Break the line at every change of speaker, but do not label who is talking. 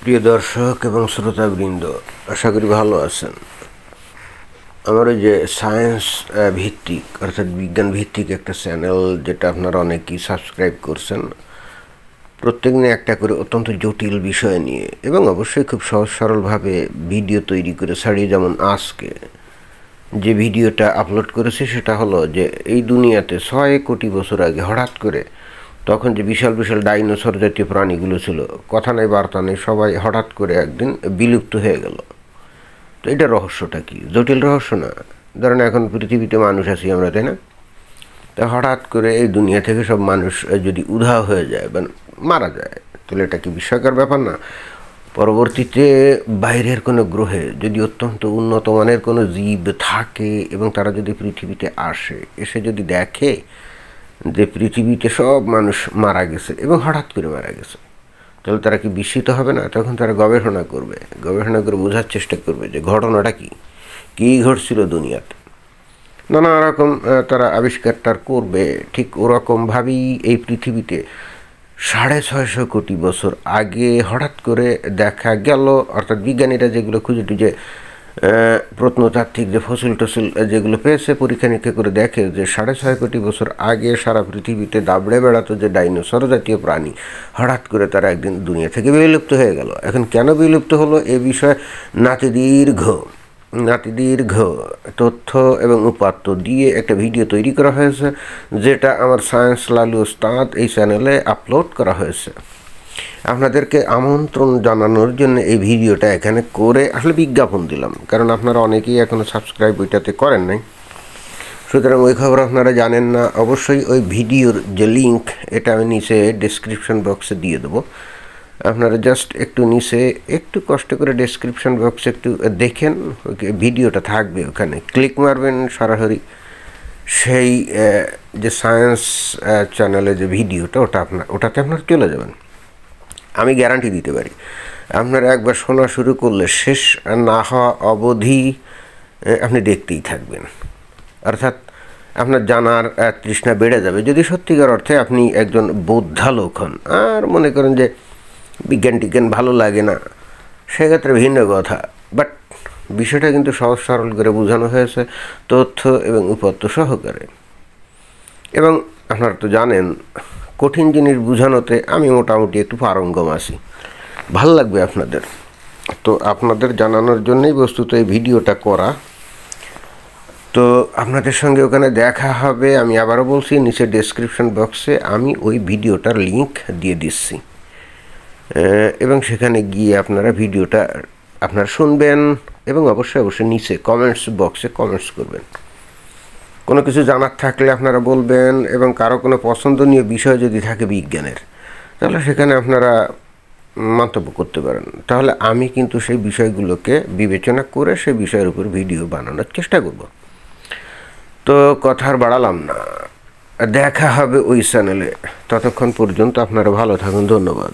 প্রিয় দর্শক এবং শ্রোতাবৃন্দ, আশা করি ভালো আছেন। আমার ওই যে সায়েন্স ভিত্তিক অর্থাৎ বিজ্ঞান ভিত্তিক একটা চ্যানেল, যেটা আপনারা অনেকেই সাবস্ক্রাইব করছেন, প্রত্যেক দিন একটা করে অত্যন্ত জটিল বিষয় নিয়ে এবং অবশ্যই খুব সহজ সরলভাবে ভিডিও তৈরি করে ছাড়িয়ে, যেমন আজকে যে ভিডিওটা আপলোড করেছে সেটা হলো যে এই দুনিয়াতে 6 কোটি বছর আগে হঠাৎ করে তখন যে বিশাল বিশাল ডাইনোসর জাতীয় প্রাণীগুলো ছিল, কথা নেই বার্তা নেই, সবাই হঠাৎ করে একদিন বিলুপ্ত হয়ে গেল। তো এটা রহস্যটা কি? জটিল রহস্য না? ধরেন এখন পৃথিবীতে মানুষ আছি আমরা, তাই না? তা হঠাৎ করে এই দুনিয়া থেকে সব মানুষ যদি উধাও হয়ে যায় বা মারা যায়, তাহলে এটা কি বিস্ময়কর ব্যাপার না? পরবর্তীতে বাইরের কোনো গ্রহে যদি অত্যন্ত উন্নত মানের কোনো জীব থাকে এবং তারা যদি পৃথিবীতে আসে, এসে যদি দেখে যে পৃথিবীতে সব মানুষ মারা গেছে এবং হঠাৎ করে মারা গেছে, তাহলে তারা কি বিস্মিত হবে না? তখন তারা গবেষণা করে বোঝার চেষ্টা করবে যে ঘটনাটা কী ঘটছিল দুনিয়াতে। নানা রকম তারা আবিষ্কারটা করবে। ঠিক ওরকমভাবেই এই পৃথিবীতে 650 কোটি বছর আগে হঠাৎ করে দেখা গেল, অর্থাৎ বিজ্ঞানীরা যেগুলো খুঁজে টুজে প্রত্নতাত্ত্বিক যে ফসিল টসিল যেগুলো পেয়েছে, পরীক্ষা নিরীক্ষা করে দেখে যে 6.5 কোটি বছর আগে সারা পৃথিবীতে দাবড়ে বেড়াতো যে ডাইনোসর জাতীয় প্রাণী, হঠাৎ করে তারা একদিন দুনিয়া থেকে বিলুপ্ত হয়ে গেল। এখন কেন বিলুপ্ত হলো এ বিষয়ে নাতিদীর্ঘ তথ্য এবং উপাত্ত দিয়ে একটা ভিডিও তৈরি করা হয়েছে, যেটা আমার সায়েন্স লালু ওস্তাদ এই চ্যানেলে আপলোড করা হয়েছে। আপনাদেরকে আমন্ত্রণ জানানোর জন্য এই ভিডিওটা এখানে করে আসলে বিজ্ঞাপন দিলাম, কারণ আপনারা অনেকেই এখনও সাবস্ক্রাইব ওইটাতে করেন নাই, সুতরাং ওই খবর আপনারা জানেন না। অবশ্যই ওই ভিডিওর যে লিঙ্ক, এটা আমি নিচে ডেসক্রিপশন বক্সে দিয়ে দেবো। আপনারা জাস্ট একটু নিচে একটু কষ্ট করে ডেসক্রিপশন বক্সে একটু দেখেন, ভিডিওটা থাকবে, ওখানে ক্লিক মারবেন, সরাসরি সেই যে সায়েন্স চ্যানেলে যে ভিডিওটা ওটাতে আপনারা চলে যাবেন। আমি গ্যারান্টি দিতে পারি, আপনারা একবার শোনা শুরু করলে শেষ না হওয়া অবধি আপনি দেখতেই থাকবেন। অর্থাৎ আপনার জানার তৃষ্ণা বেড়ে যাবে, যদি সত্যিকার অর্থে আপনি একজন বোদ্ধা লোক হন। আর মনে করেন যে বিজ্ঞান ভালো লাগে না, সেক্ষেত্রে ভিন্ন কথা। বাট বিষয়টা কিন্তু সহজ সরল করে বোঝানো হয়েছে, তথ্য এবং উপাত্ত সহকারে। এবং আপনারা তো জানেন, কঠিন জিনিস বোঝানোতে আমি মোটামুটি একটু পারঙ্গম আছি, ভাল লাগবে আপনাদের। তো আপনাদের জানানোর জন্যই বস্তুত এই ভিডিওটা করা। তো আপনাদের সঙ্গে ওখানে দেখা হবে। আমি আবারও বলছি, নিচে ডেসক্রিপশন বক্সে আমি ওই ভিডিওটার লিঙ্ক দিয়ে দিচ্ছি, এবং সেখানে গিয়ে আপনারা ভিডিওটা আপনারা শুনবেন এবং অবশ্যই নিচে কমেন্টস বক্সে কমেন্টস করবেন। কোনো কিছু জানার থাকলে আপনারা বলবেন, এবং কারো কোনো পছন্দনীয় বিষয় যদি থাকে বিজ্ঞানের, তাহলে সেখানে আপনারা মন্তব্য করতে পারেন। তাহলে আমি কিন্তু সেই বিষয়গুলোকে বিবেচনা করে সেই বিষয়ের উপর ভিডিও বানানোর চেষ্টা করব। তো কথা আর বাড়ালাম না, দেখা হবে ওই চ্যানেলে। ততক্ষণ পর্যন্ত আপনারা ভালো থাকুন। ধন্যবাদ।